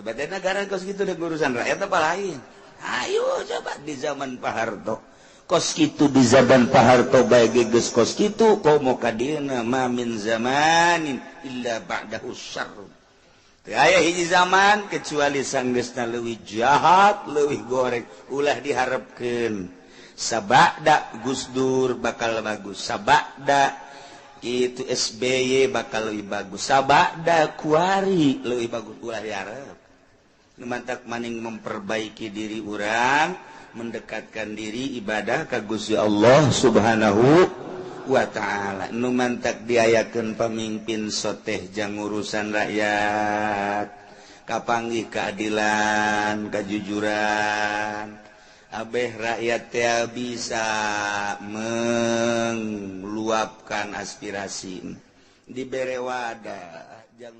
negara kos gitu dan urusan rakyat apa lain. Ayo coba di zaman Pak Harto kos gitu di zaman Pak Harto baik geus kos gitu komo kadina ma min zamanin illa ba'dahu syarr. Teu aya hiji zaman kecuali sanggeusna leuwih jahat, leuwih goreng, ulah diharapkeun. Sabada Gus Dur bakal bagus, sabada itu SBY bakal lebih bagus, sabada Kuari lebih bagus, ulah diharap. Mantak maning memperbaiki diri orang, mendekatkan diri ibadah ka Gusti Allah Subhanahu wa ta'ala. Nu mantak diayakeun pamimpin soteh jang urusan rakyat, kapanggih keadilan, kejujuran. Abeh rakyat teh bisa meluapkan aspirasi dibere wadah jang